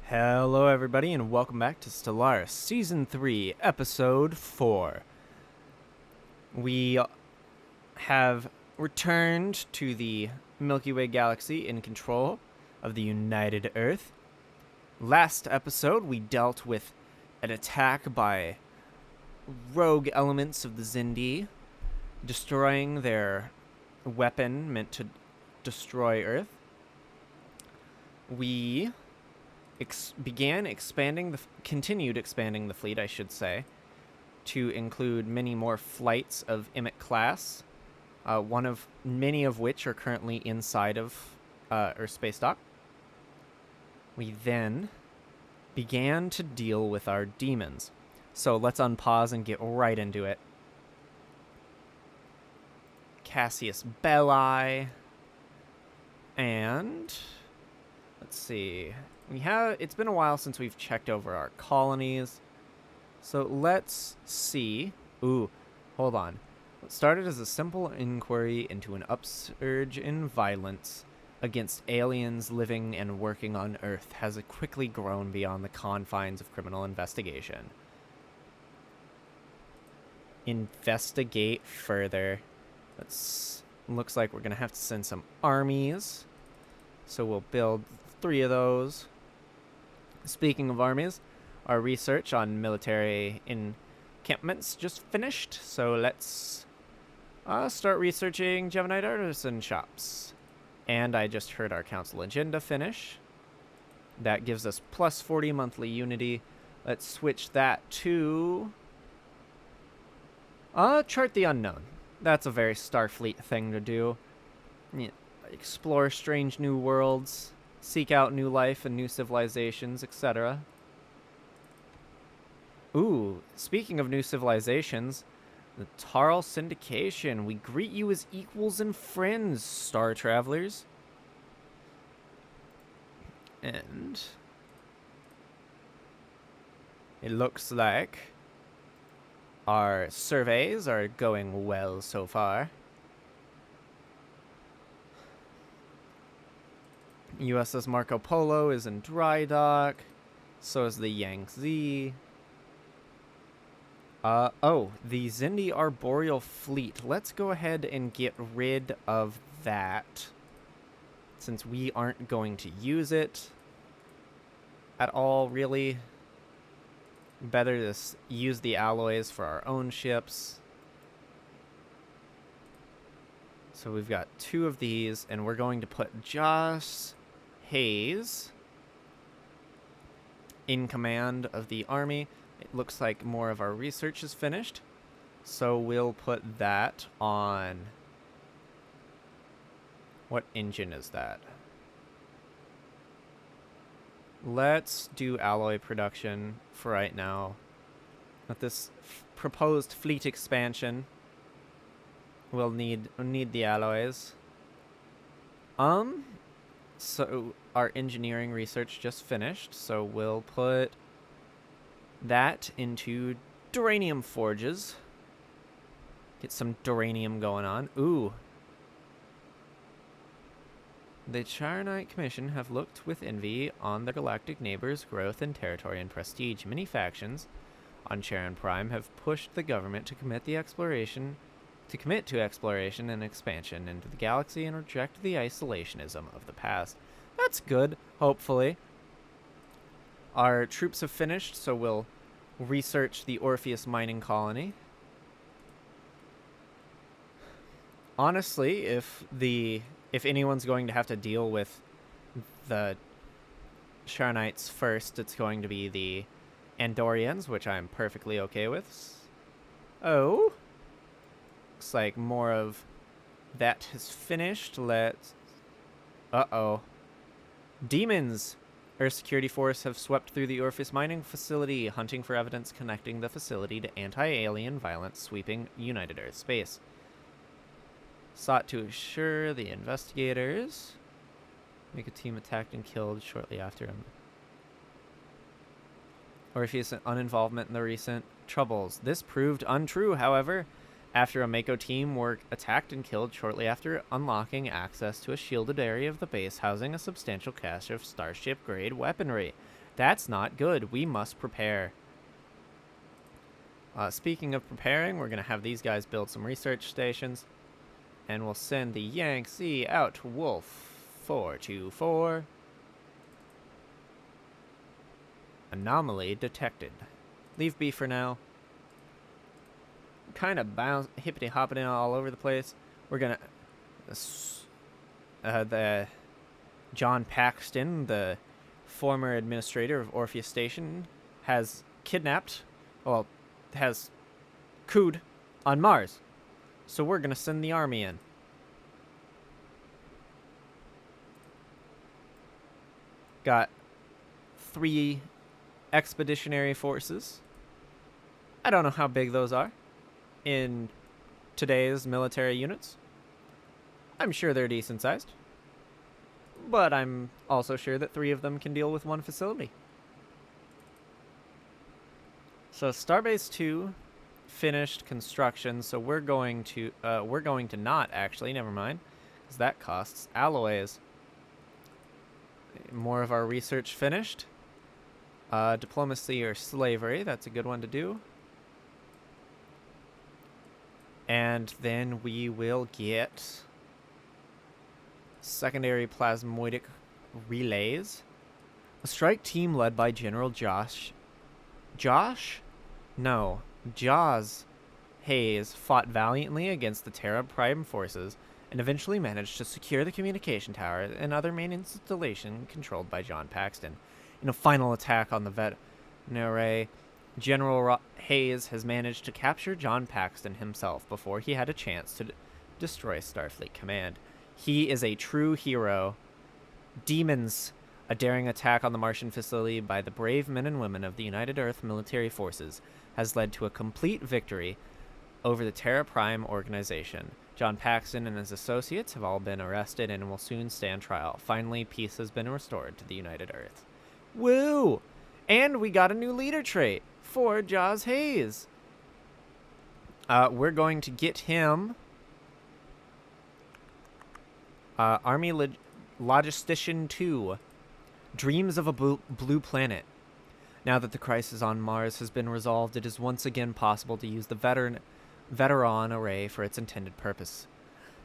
Hello, everybody, and welcome back to Stellaris Season 3, Episode 4. We have returned to the Milky Way galaxy in control of the United Earth. Last episode, we dealt with an attack by rogue elements of the Xindi, destroying their weapon meant to destroy Earth. We continued expanding the fleet, I should say, to include many more flights of Emmett class, many of which are currently inside of Earth Space Dock. We then began to deal with our demons. So let's unpause and get right into it. Cassius Belli, and let's see. It's been a while since we've checked over our colonies. So let's see. Ooh, hold on. What started as a simple inquiry into an upsurge in violence against aliens living and working on Earth has quickly grown beyond the confines of criminal investigation. Investigate further. Looks like we're going to have to send some armies. So we'll build 3 of those. Speaking of armies, our research on military encampments just finished, so let's start researching Javanite artisan shops. And I just heard our council agenda finish. That gives us plus 40 monthly unity. Let's switch that to chart the unknown. That's a very Starfleet thing to do. Explore strange new worlds, seek out new life and new civilizations, etc. Ooh, speaking of new civilizations, the Tarl Syndication. We greet you as equals and friends, Star Travelers. And it looks like our surveys are going well so far. USS Marco Polo is in dry dock. So is the Yangtze. The Xindi Arboreal Fleet. Let's go ahead and get rid of that, since we aren't going to use it at all, really. Better to use the alloys for our own ships. So we've got 2 of these, and we're going to put Joss Hayes in command of the army. It looks like more of our research is finished, so we'll put that on. What engine is that? Let's do alloy production for right now. With this proposed fleet expansion, we'll need the alloys. So our engineering research just finished, so we'll put that into duranium forges. Get some duranium going on. Ooh. The Charonite Commission have looked with envy on their galactic neighbors' growth in territory and prestige. Many factions on Charon Prime have pushed the government to commit to exploration and expansion into the galaxy and reject the isolationism of the past. That's good, hopefully. Our troops have finished, so we'll research the Orpheus mining colony. Honestly, if anyone's going to have to deal with the Charonites first, it's going to be the Andorians, which I'm perfectly okay with. Oh. Looks like more of that has finished. Uh-oh. Demons! Earth Security Force have swept through the Orpheus mining facility, hunting for evidence connecting the facility to anti-alien violence sweeping United Earth space. Sought to assure the investigators. Make a team attacked and killed shortly after him. Orpheus' uninvolvement in the recent troubles. This proved untrue, however, after a Mako team were attacked and killed shortly after unlocking access to a shielded area of the base housing a substantial cache of starship-grade weaponry. That's not good. We must prepare. Speaking of preparing, we're going to have these guys build some research stations. And we'll send the Yangtze out to Wolf 424. Anomaly detected. Leave B for now. Kind of hippity hopping all over the place. We're gonna the John Paxton, the former administrator of Orpheus Station, has couped on Mars. So we're gonna send the army in. Got 3 expeditionary forces. I don't know how big those are in today's military units. I'm sure they're decent sized. But I'm also sure that 3 of them can deal with 1 facility. So Starbase 2 finished construction, so we're going to not actually, never mind, because that costs alloys. More of our research finished. Diplomacy or slavery, that's a good one to do. And then we will get secondary plasmoidic relays. A strike team led by General Jaws Hayes fought valiantly against the Terra Prime forces and eventually managed to secure the communication tower and other main installation controlled by John Paxton. In a final attack on the Veterinary, General Hayes has managed to capture John Paxton himself before he had a chance to destroy Starfleet Command. He is a true hero. Demons, a daring attack on the Martian facility by the brave men and women of the United Earth Military Forces, has led to a complete victory over the Terra Prime organization. John Paxton and his associates have all been arrested and will soon stand trial. Finally, peace has been restored to the United Earth. Woo! And we got a new leader trait for Jaws Hayes. We're going to get him Army Logistician 2, Dreams of a Blue Planet. Now that the crisis on Mars has been resolved, it is once again possible to use the Veteran array for its intended purpose.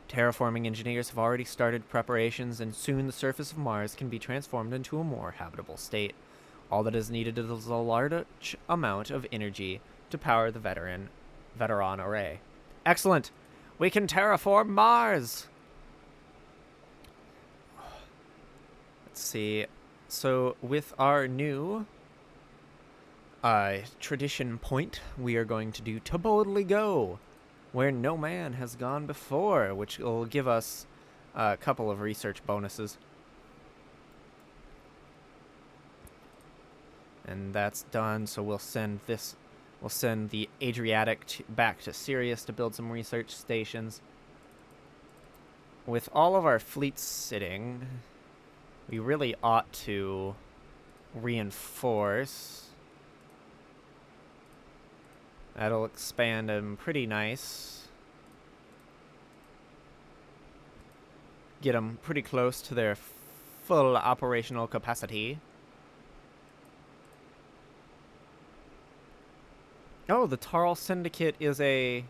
Terraforming engineers have already started preparations, and soon the surface of Mars can be transformed into a more habitable state. All that is needed is a large amount of energy to power the Veteran array. Excellent! We can terraform Mars! Let's see. So with our new tradition point, we are going to do To Boldly Go, where no man has gone before, which will give us a couple of research bonuses. And that's done, so we'll send the Adriatic back to Sirius to build some research stations. With all of our fleets sitting, we really ought to reinforce. That'll expand them pretty nice. Get them pretty close to their full operational capacity. Oh, the Tarl Syndicate is a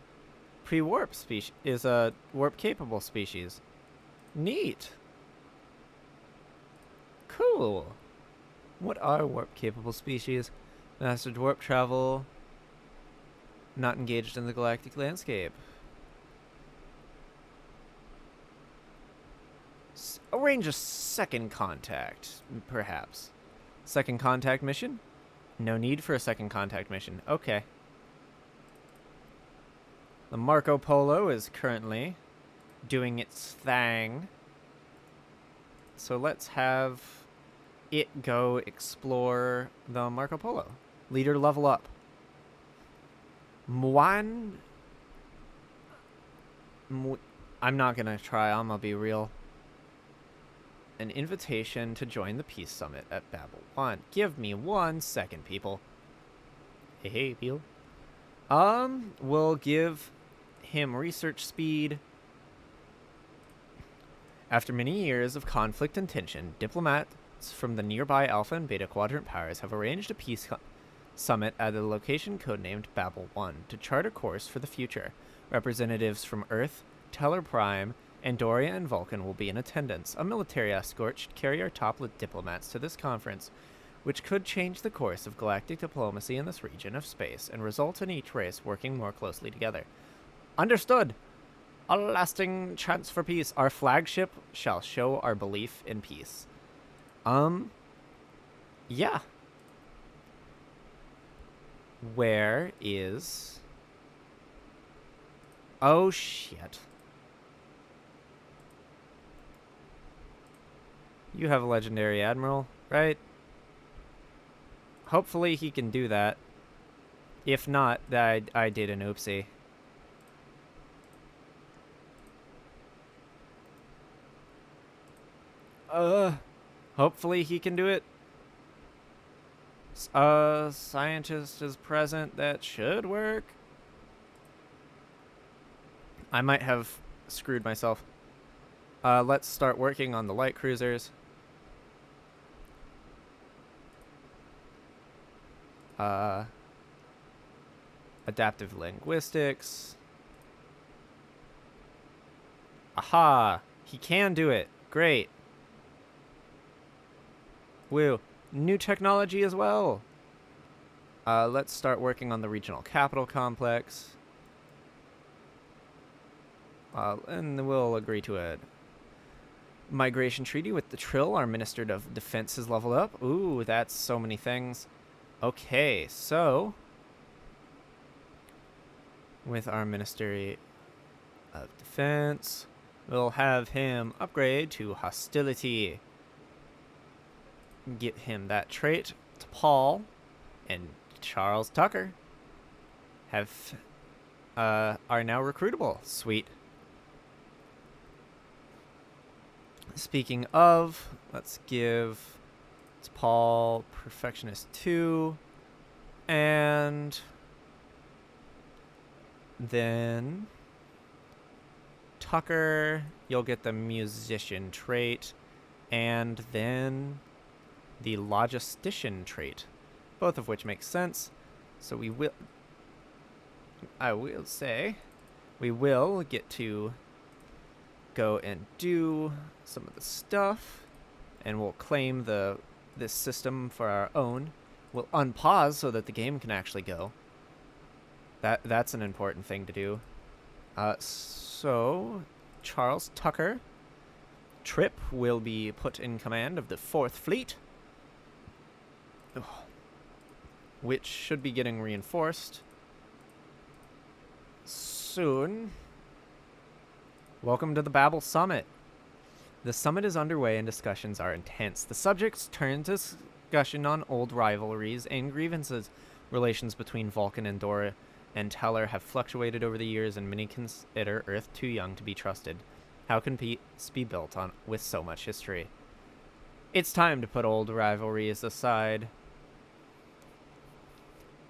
pre-warp species, is a warp-capable species. Neat. Cool. What are warp-capable species? Mastered warp travel. Not engaged in the galactic landscape. Arrange a second contact, perhaps. Second contact mission? No need for a second contact mission. Okay. The Marco Polo is currently doing its thing. So let's have it go explore the Marco Polo. Leader level up. I'm not gonna try, I'm gonna be real. An invitation to join the Peace Summit at Babel 1. Give me 1 second, people. Hey, people. We'll give him research speed. After many years of conflict and tension, diplomats from the nearby Alpha and Beta Quadrant powers have arranged a peace summit at a location codenamed Babel 1 to chart a course for the future. Representatives from Earth, Teller Prime, Andoria, and Vulcan will be in attendance. A military escort should carry our top diplomats to this conference, which could change the course of galactic diplomacy in this region of space and result in each race working more closely together. Understood! A lasting chance for peace. Our flagship shall show our belief in peace. Yeah. Where is... Oh, shit. You have a legendary admiral, right? Hopefully he can do that. If not, I did an oopsie. Hopefully he can do it. Scientist is present. That should work. I might have screwed myself. Let's start working on the light cruisers. Adaptive linguistics. Aha! He can do it. Great. Woo. New technology as well. Let's start working on the regional capital complex. And we'll agree to a migration treaty with the Trill. Our Minister of Defense is leveled up. Ooh, that's so many things. Okay, so with our Ministry of Defense, we'll have him upgrade to hostility. Get him that trait. To Paul and Charles Tucker have are now recruitable. Sweet. Speaking of, let's give Paul Perfectionist 2, and then Tucker, you'll get the musician trait, and then the logistician trait, both of which make sense. So I will say, we will get to go and do some of the stuff, and we'll claim this system for our own. We'll unpause so that the game can actually go. That's an important thing to do. So Charles Tucker Tripp will be put in command of the 4th Fleet, which should be getting reinforced soon. Welcome to the Babel Summit. The summit is underway and discussions are intense. The subjects turn to discussion on old rivalries and grievances. Relations between Vulcan, Andorra, and Teller have fluctuated over the years, and many consider Earth too young to be trusted. How can peace be built on with so much history? It's time to put old rivalries aside.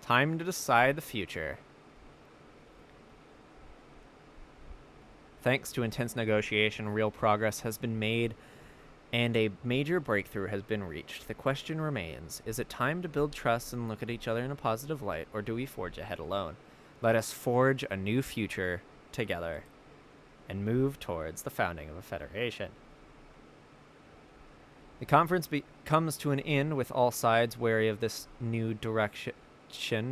Time to decide the future. Thanks to intense negotiation, real progress has been made, and a major breakthrough has been reached. The question remains, is it time to build trust and look at each other in a positive light, or do we forge ahead alone? Let us forge a new future together and move towards the founding of a federation. The conference comes to an end with all sides wary of this new direction,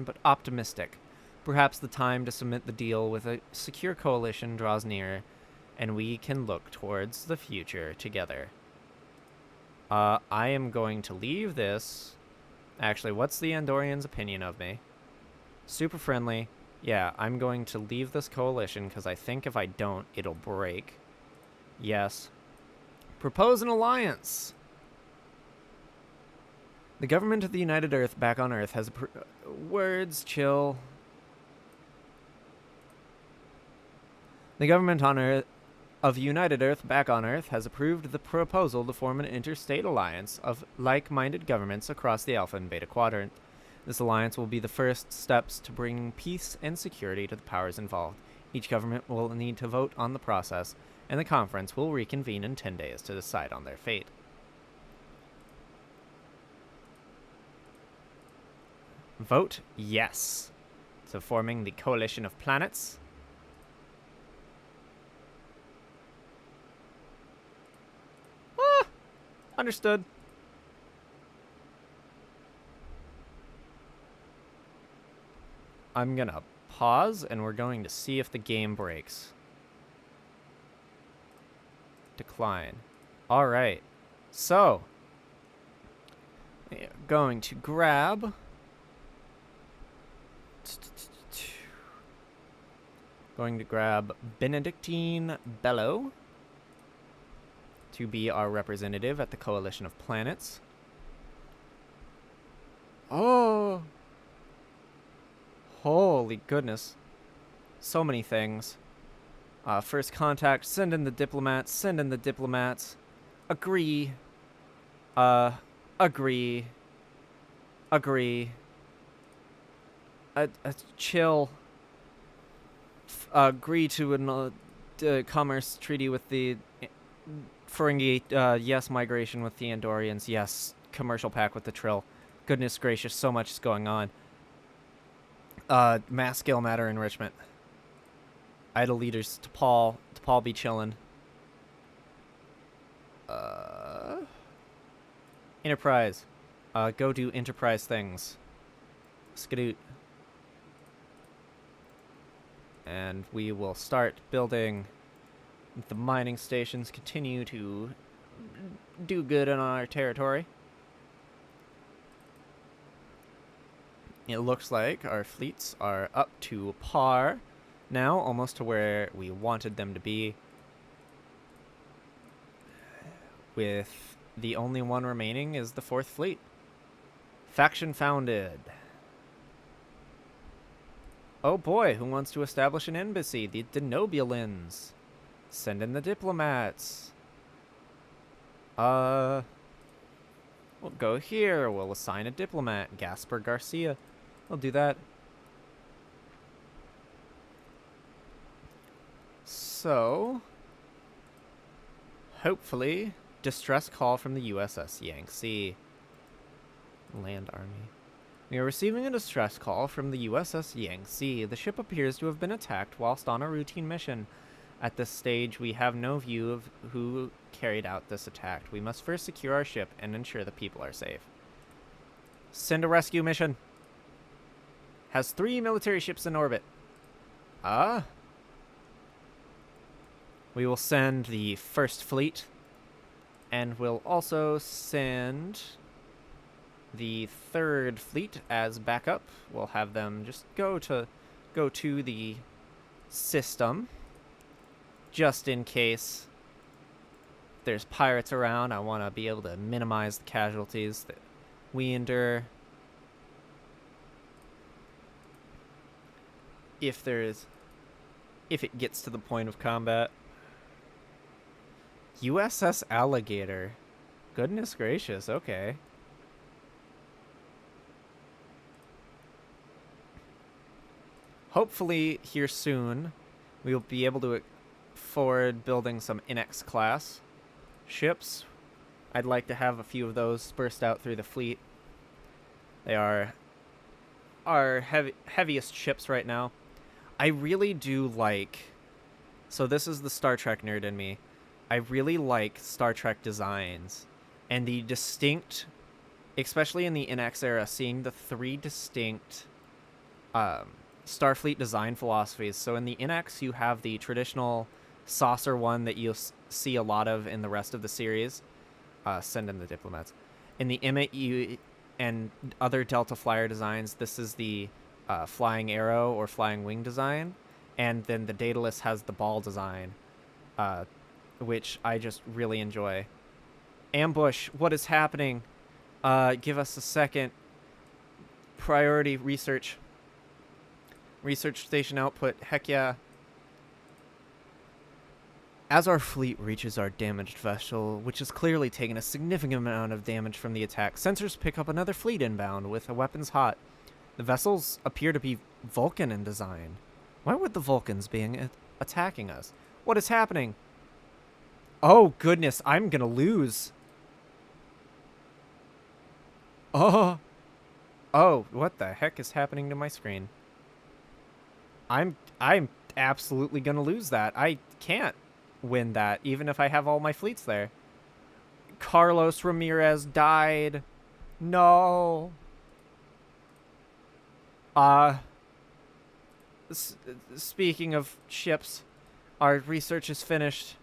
but optimistic. Perhaps the time to submit the deal with a secure coalition draws near, and we can look towards the future together. I am going to leave this. Actually, what's the Andorians' opinion of me? Super friendly. Yeah, I'm going to leave this coalition because I think if I don't, it'll break. Yes. Propose an alliance. The government of the United Earth back on Earth has words, chill. The government of United Earth back on Earth has approved the proposal to form an interstate alliance of like-minded governments across the Alpha and Beta Quadrant. This alliance will be the first steps to bringing peace and security to the powers involved. Each government will need to vote on the process, and the conference will reconvene in 10 days to decide on their fate. Vote yes. So forming the coalition of planets. Understood. I'm gonna pause, and we're going to see if the game breaks. Decline. Alright. So, we are going to grab... Going to grab Benedictine Bello to be our representative at the Coalition of Planets. Oh! Holy goodness. So many things. First contact, send in the diplomats, send in the diplomats. Agree. Agree. Agree. Chill. Agree to a commerce treaty with the Ferengi. Yes, migration with the Andorians. Yes, commercial pact with the Trill. Goodness gracious, so much is going on. Mass scale matter enrichment. Idle leaders to Paul be chillin'. Enterprise. Go do enterprise things. Skadoot. And we will start building the mining stations, continue to do good in our territory. It looks like our fleets are up to par now, almost to where we wanted them to be, with the only one remaining is the 4th fleet. Faction founded. Oh boy, who wants to establish an embassy? The Denobulans. Send in the diplomats. We'll go here. We'll assign a diplomat. Gasper Garcia. We'll do that. So, hopefully, distress call from the USS Yangtze. Land Army. We are receiving a distress call from the USS Yangtze. The ship appears to have been attacked whilst on a routine mission. At this stage, we have no view of who carried out this attack. We must first secure our ship and ensure the people are safe. Send a rescue mission. Has 3 military ships in orbit. We will send the 1st fleet. And we'll also send the 3rd fleet as backup. We'll have them just go to the system, just in case there's pirates around. I want to be able to minimize the casualties that we endure. If it gets to the point of combat. USS Alligator. Goodness gracious, okay. Hopefully, here soon, we will be able to forward building some NX class ships. I'd like to have a few of those burst out through the fleet. They are our heaviest ships right now. I really do like... So this is the Star Trek nerd in me. I really like Star Trek designs. And the distinct... Especially in the NX era, seeing the 3 distinct... Starfleet design philosophies. So in the NX, you have the traditional saucer one that you'll see a lot of in the rest of the series. Send in the diplomats. In the Emmet and other Delta Flyer designs, this is the flying arrow or flying wing design. And then the Daedalus has the ball design, which I just really enjoy. Ambush, what is happening? Give us a second. Priority research. Research station output, heck yeah. As our fleet reaches our damaged vessel, which has clearly taken a significant amount of damage from the attack, sensors pick up another fleet inbound with weapons hot. The vessels appear to be Vulcan in design. Why would the Vulcans be attacking us? What is happening? Oh, goodness, I'm gonna lose. Oh. Oh, what the heck is happening to my screen? I'm absolutely gonna lose that. I can't win that, even if I have all my fleets there. Carlos Ramirez died. No. Uh, speaking of ships, our research is finished.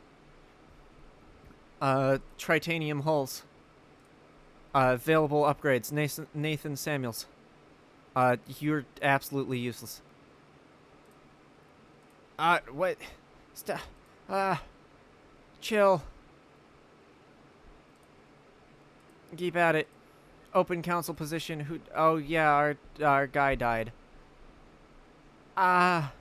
Tritanium hulls. Available upgrades. Nathan Samuels. You're absolutely useless. What? Stop. Chill. Keep at it. Open council position. Who? Oh yeah, our guy died. Ah.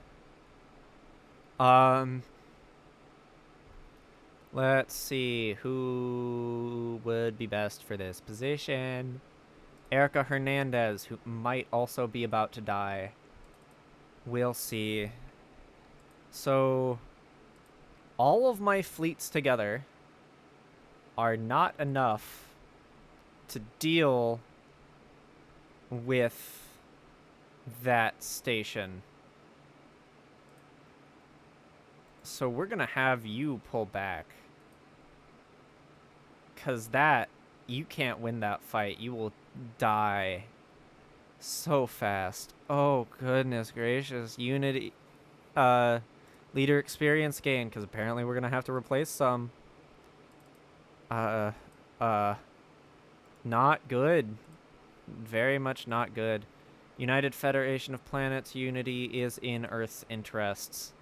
Let's see who would be best for this position. Erica Hernandez, who might also be about to die. We'll see. So, all of my fleets together are not enough to deal with that station. So we're going to have you pull back. Because you can't win that fight. You will die so fast. Oh, goodness gracious. Unity, leader experience gain, because apparently we're going to have to replace some. Not good. Very much not good. United Federation of Planets unity is in Earth's interests.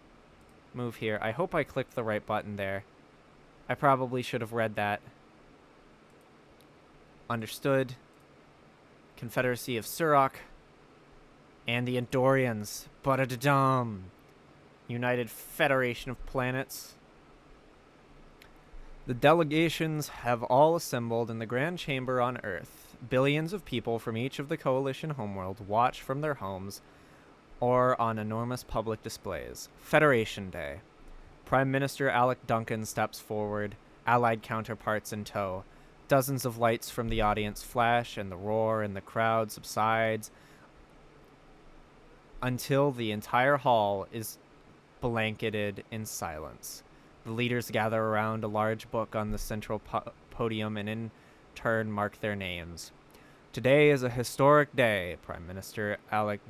Move here. I hope I clicked the right button there. I probably should have read that. Understood. Confederacy of Surok. And the Andorians. Ba-da-da-dum. United Federation of Planets. The delegations have all assembled in the Grand Chamber on Earth. Billions of people from each of the Coalition homeworld watch from their homes or on enormous public displays. Federation Day. Prime Minister Alec Duncan steps forward, allied counterparts in tow. Dozens of lights from the audience flash, and the roar in the crowd subsides until the entire hall is blanketed in silence. The leaders gather around a large book on the central podium and in turn mark their names. Today is a historic day, Prime Minister Alec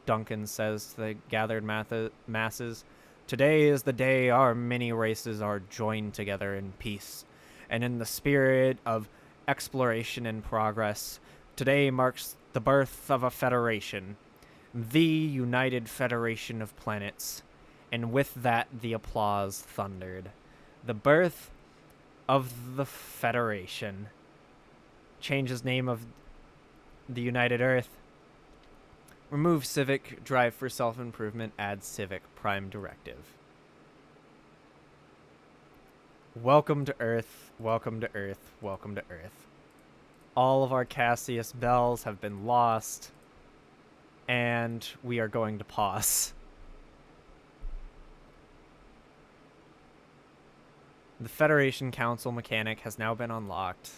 Duncan says to the gathered masses. Today is the day our many races are joined together in peace and in the spirit of exploration and progress. Today marks the birth of a federation, the United Federation of Planets. And with that, the applause thundered. The birth of the Federation. Changes name of the United Earth. Remove civic, drive for self-improvement, add civic, prime directive. Welcome to Earth, welcome to Earth, welcome to Earth. All of our Cassius bells have been lost, and we are going to pause. The Federation Council mechanic has now been unlocked.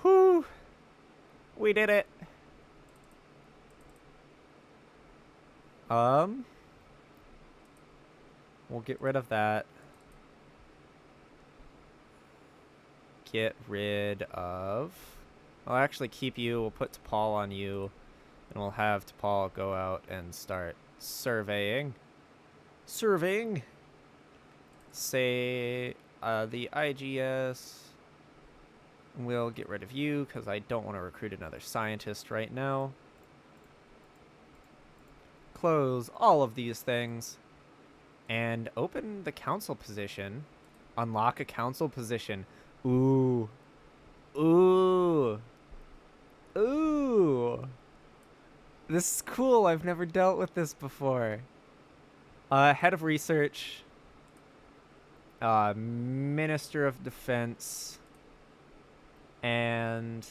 Whew! We did it! We'll get rid of that. Get rid of... I'll actually keep you. We'll put T'Pol on you. And we'll have T'Pol go out and start surveying. Surveying! Say, the IGS... We'll get rid of you, because I don't want to recruit another scientist right now. Close all of these things. And open the council position. Unlock a council position. Ooh. Ooh. Ooh. This is cool. I've never dealt with this before. Head of research. Minister of Defense. And...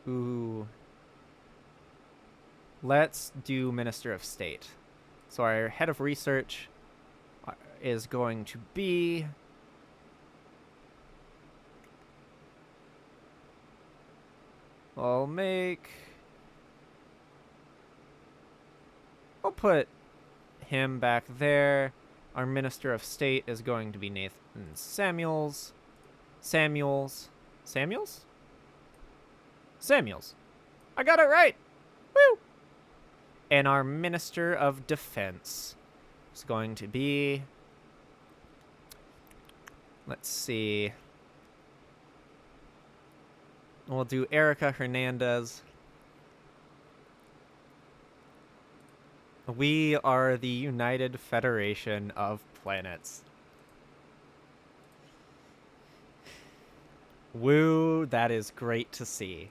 Ooh. Let's do Minister of State. So our head of research is going to be... I'll put him back there. Our Minister of State is going to be Nathan Samuels. Samuels. I got it right. Woo! And our Minister of Defense is going to be... Let's see. We'll do Erica Hernandez. We are the United Federation of Planets. Woo, that is great to see.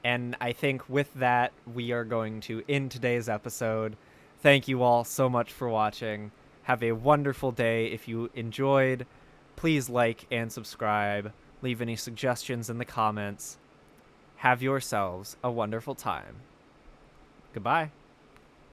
And I think with that, we are going to end today's episode. Thank you all so much for watching. Have a wonderful day. If you enjoyed, please like and subscribe. Leave any suggestions in the comments. Have yourselves a wonderful time. Goodbye.